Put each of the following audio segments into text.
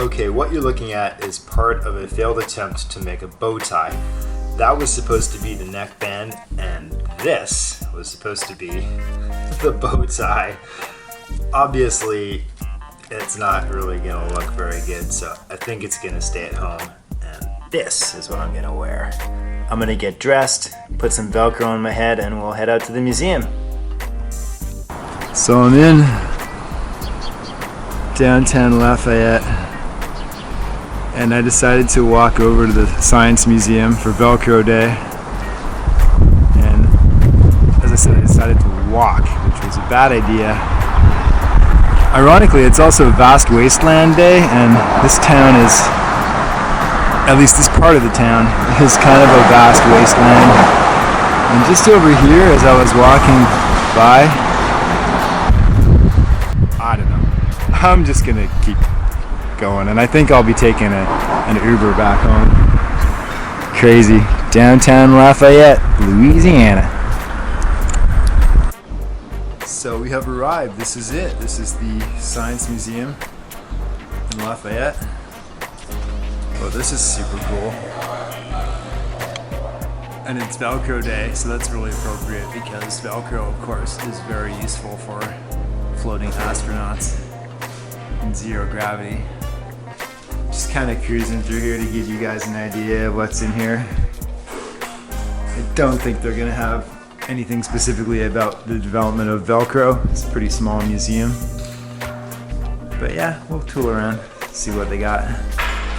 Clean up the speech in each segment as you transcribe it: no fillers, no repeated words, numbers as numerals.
Okay, what you're looking at is part of a failed attempt to make a bow tie. That was supposed to be the neckband, and this was supposed to be the bow tie. Obviously, it's not really gonna look very good, so I think it's gonna stay at home. And this is what I'm gonna wear. I'm gonna get dressed, put some Velcro on my head, and we'll head out to the museum. So I'm in downtown Lafayette, and I decided to walk over to the Science Museum for Velcro Day. And as I said, I decided to walk, which was a bad idea. Ironically, it's also Vast Wasteland Day, and this town is, at least this part of the town, is kind of a vast wasteland. And just over here, as I was walking by, I don't know, I'm just gonna keep going, and I think I'll be taking an Uber back home. Crazy. Downtown Lafayette, Louisiana. So we have arrived. This is it. This is the Science Museum in Lafayette. Oh, this is super cool. And it's Velcro Day, so that's really appropriate because Velcro, of course, is very useful for floating astronauts in zero gravity. Just kind of cruising through here to give you guys an idea of what's in here. I don't think they're gonna have anything specifically about the development of Velcro. It's a pretty small museum. But yeah, we'll tool around, see what they got.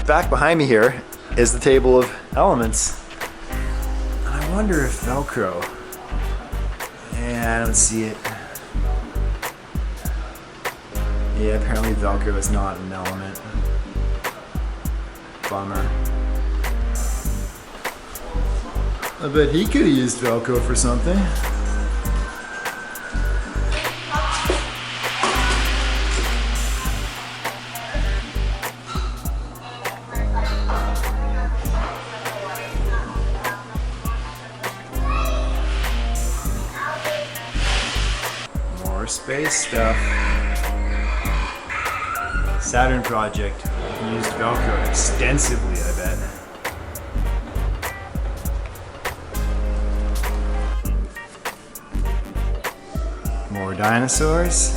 Back behind me here is the table of elements. And I wonder if Velcro, yeah, I don't see it. Yeah, apparently Velcro is not an element. Bummer. I bet he could have used Velcro for something. More space stuff. Saturn project used Velcro extensively, I bet. More dinosaurs.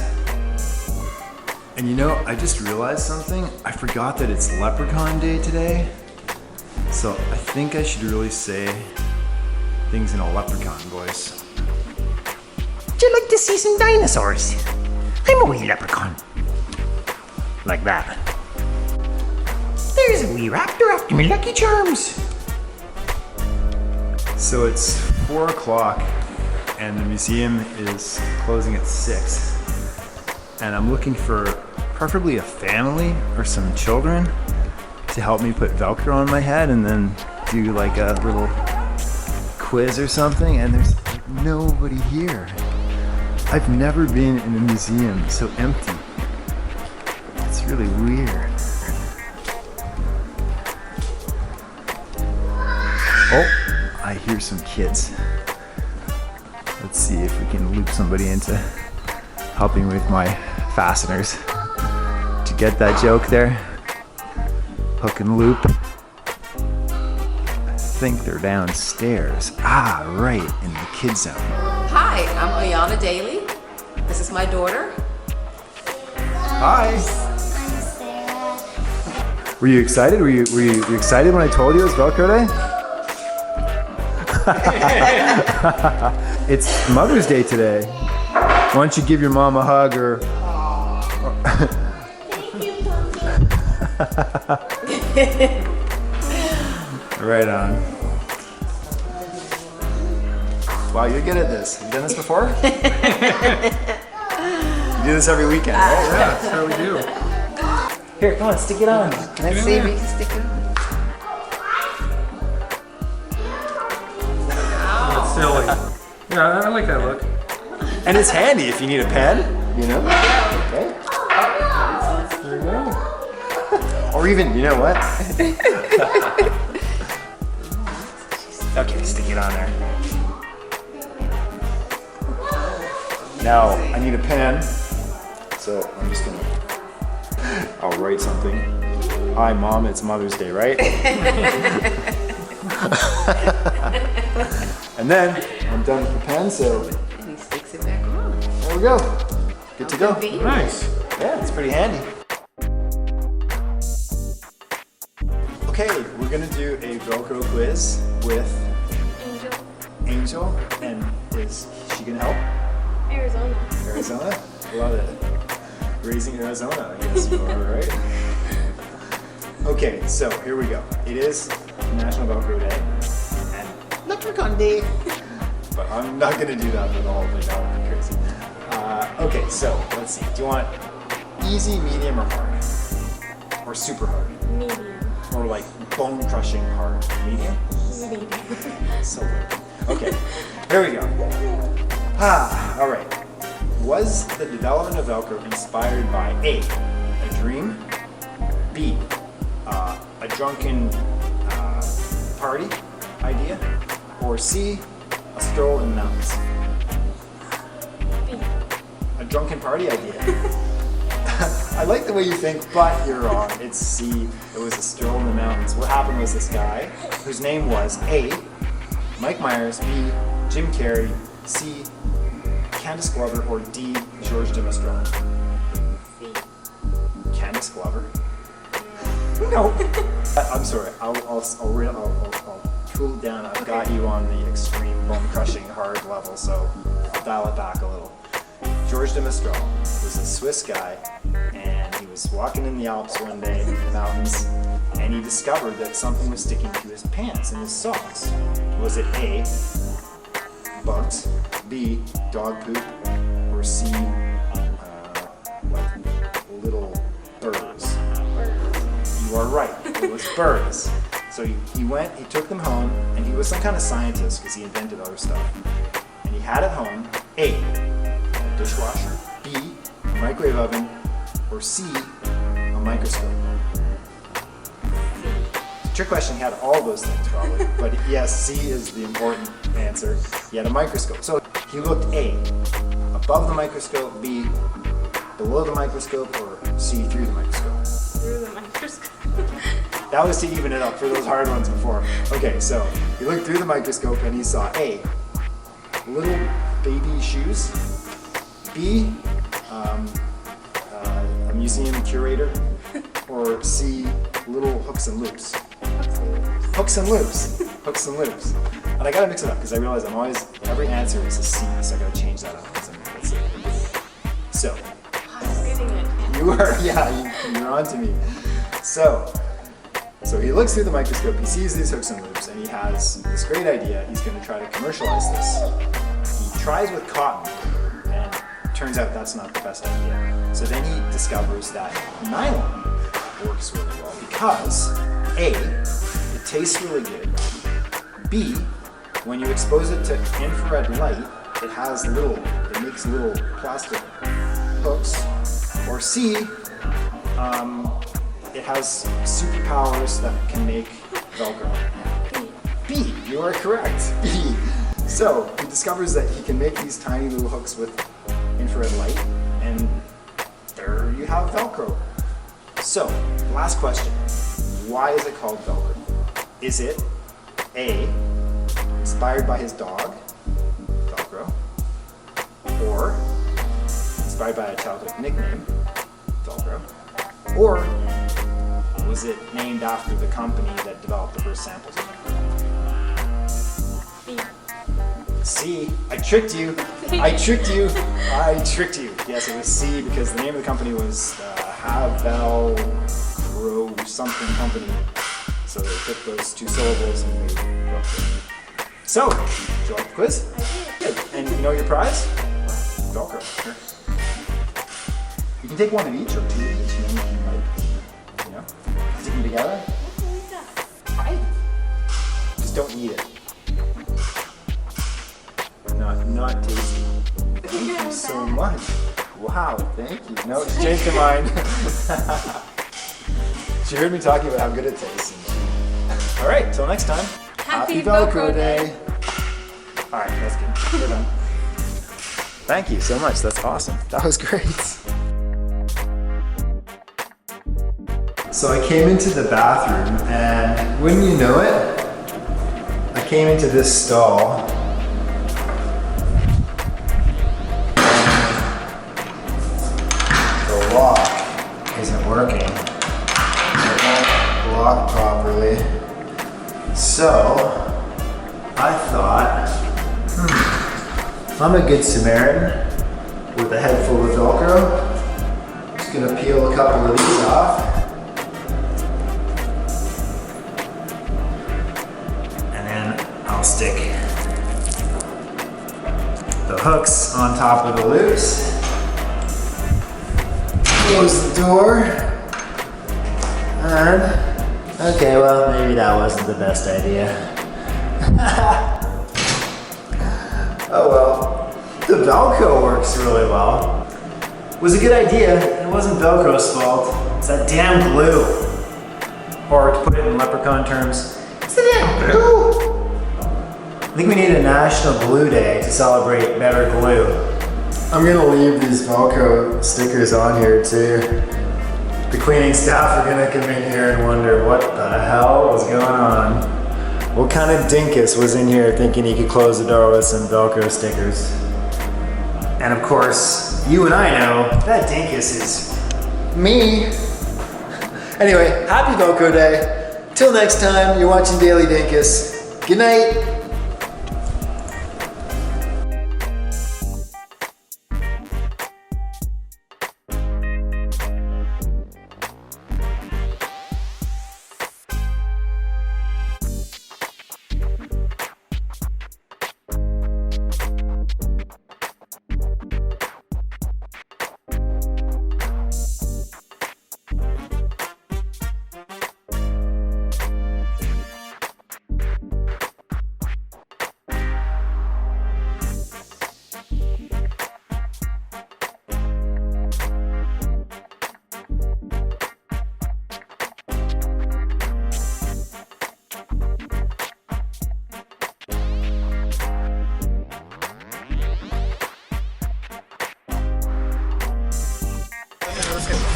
And you know, I just realized something. I forgot that it's Leprechaun Day today. So I think I should really say things in a leprechaun voice. Would you like to see some dinosaurs? I'm a wee leprechaun. Like that. There's a wee raptor after me Lucky Charms. So it's 4 o'clock and the museum is closing at 6. And I'm looking for preferably a family or some children to help me put Velcro on my head and then do like a little quiz or something, and there's nobody here. I've never been in a museum so empty. It's really weird. Oh, I hear some kids. Let's see if we can loop somebody into helping with my fasteners. Did you get that joke there? Hook and loop. I think they're downstairs. Ah, right, in the kids zone. Hi, I'm Ayana Daly. This is my daughter. Hi. I'm Sarah. Were you excited? Were you excited when I told you it was Velcro Day? It's Mother's Day today. Why don't you give your mom a hug or... Thank you, Mom. Right on. Wow, you're good at this. You done this before? You do this every weekend, right? Yeah, that's how we do. Here, come on, stick it on. Can I see if you can stick it on? That's silly. Yeah, I like that look. And it's handy if you need a pen, you know? Okay. There you go. Or even, you know what? Okay, stick it on there. Now, I need a pen, so I'm just gonna, I'll write something. Hi, Mom, it's Mother's Day, right? And then I'm done with the pen, so And he sticks it back on. there we go. Good to go. Convenient. Nice. Yeah, it's pretty handy. Okay, we're gonna do a Velcro quiz with Angel. And is she gonna help? Arizona. Arizona? I love it. Raising Arizona, I guess you are, right? Okay, so here we go. It is National Velcro Day, and Leprechaun Day. but I'm not gonna do that for the whole thing. That would be crazy. Okay, so let's see. Do you want easy, medium, or hard? Or super hard? Medium. Or like bone crushing hard? Medium? Medium. So weird. Okay, here we go. All right. Was the development of Velcro inspired by A, a dream, B, a drunken party idea, or C, a stroll in the mountains? B. A drunken party idea. I like the way you think, but you're wrong. It's C. It was a stroll in the mountains. What happened was this guy, whose name was A, Mike Myers, B, Jim Carrey, C, Candace Glover, or D, George de Mestral. C. Candace Glover? No. I'm sorry. I'll cool it down. I've got you on the extreme bone crushing hard level, so I'll dial it back a little. George de Mestral was a Swiss guy, and he was walking in the Alps one day, in the mountains, and he discovered that something was sticking to his pants and his socks. Was it A, bugs, B, dog poop, or C, like little birds? You are right, it was birds. So he went, he took them home, and he was some kind of scientist because he invented other stuff. And he had at home A, a dishwasher, B, a microwave oven, or C, a microscope. Trick question, he had all those things probably, but yes, C is the important answer. He had a microscope. So he looked A, above the microscope, B, below the microscope, or C, through the microscope. Through the microscope. That was to even it up for those hard ones before. Okay, so he looked through the microscope and he saw A, little baby shoes, B, a museum curator, or C, little hooks and loops. Hooks and loops. Hooks and loops. And I gotta mix it up because I realize every answer is a C, so I gotta change that up. So, I'm reading it. you are, you're on to me. So he looks through the microscope, he sees these hooks and loops, and he has this great idea. He's gonna try to commercialize this. He tries with cotton, and it turns out that's not the best idea. So then he discovers that nylon works really well because A, it tastes really good. B, when you expose it to infrared light, it makes little plastic hooks. Or C, it has superpowers that can make Velcro. B, you are correct. B. So he discovers that he can make these tiny little hooks with infrared light, and there you have Velcro. So, last question. Why is it called Velcro? Is it A, inspired by his dog, Velcro, or inspired by a childhood nickname, Velcro, or was it named after the company that developed the first samples of Velcro? B. C. I tricked you. I tricked you. I tricked you. Yes, it was C because the name of the company was Velcro something company. So they took those two syllables and made Velcro. So, did you like the quiz? Good. And you know your prize? Velcro. Sure. You can take one of each or two of each, and then you can stick them together. Right. Just don't eat it. Not tasty. Thank you so much. Wow, thank you. No, she changed her mind. She heard me talking about how good it tastes. All right, till next time. Happy Velcro Day. All right, that's good. We're done. Thank you so much. That's awesome. That was great. So I came into the bathroom and wouldn't you know it, I came into this stall. The lock isn't working. It won't lock properly. So I thought, I'm a good Samaritan with a head full of Velcro. Just gonna peel a couple of these off. And then I'll stick the hooks on top of the loops. Close the door. And, okay, well, maybe that wasn't the best idea. Oh well, the Velcro works really well. It was a good idea. It wasn't Velcro's fault. It's that damn glue. Or to put it in leprechaun terms, it's the damn glue. I think we need a National Glue Day to celebrate better glue. I'm gonna leave these Velcro stickers on here too. The cleaning staff are gonna come in here and wonder what the hell was going on. What kind of dinkus was in here thinking he could close the door with some Velcro stickers? And of course, you and I know that dinkus is me. Anyway, happy Velcro Day. Till next time, you're watching Daily Dinkus. Good night.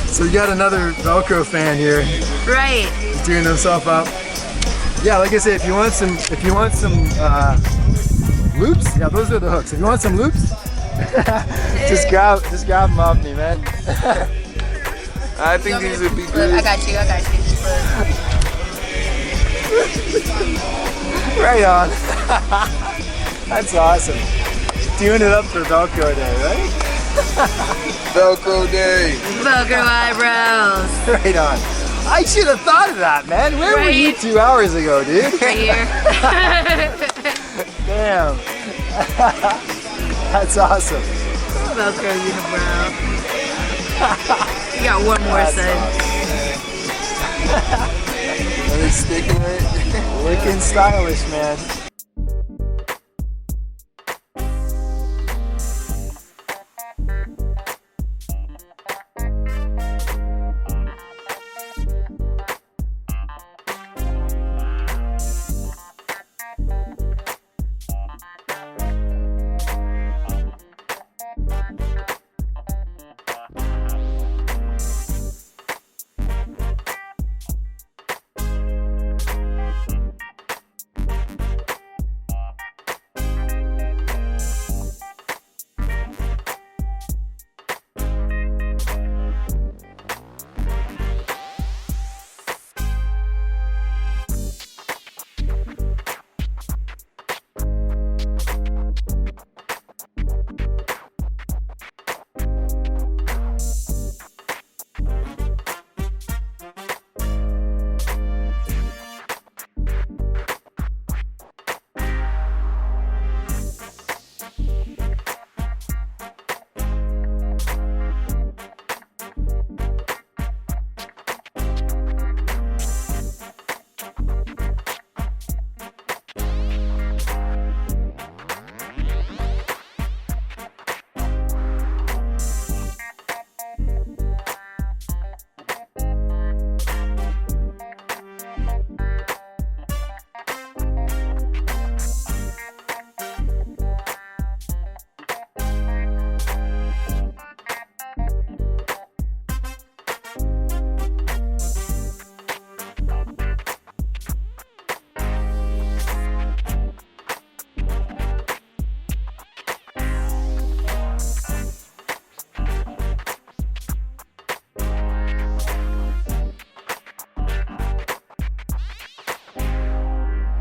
So you got another Velcro fan here. Right. He's doing himself up. Yeah, like I said, if you want some loops, yeah, those are the hooks. If you want some loops, just grab them off me, man. I think these would be good. I got you. Right on. That's awesome. Doing it up for Velcro Day, right? Velcro Day. Velcro eyebrows. Right on. I should have thought of that, man. Where were you 2 hours ago, dude? Right here. Damn. That's awesome. Velcro unibrow. You got one more side. Are they sticking it? Looking stylish, man.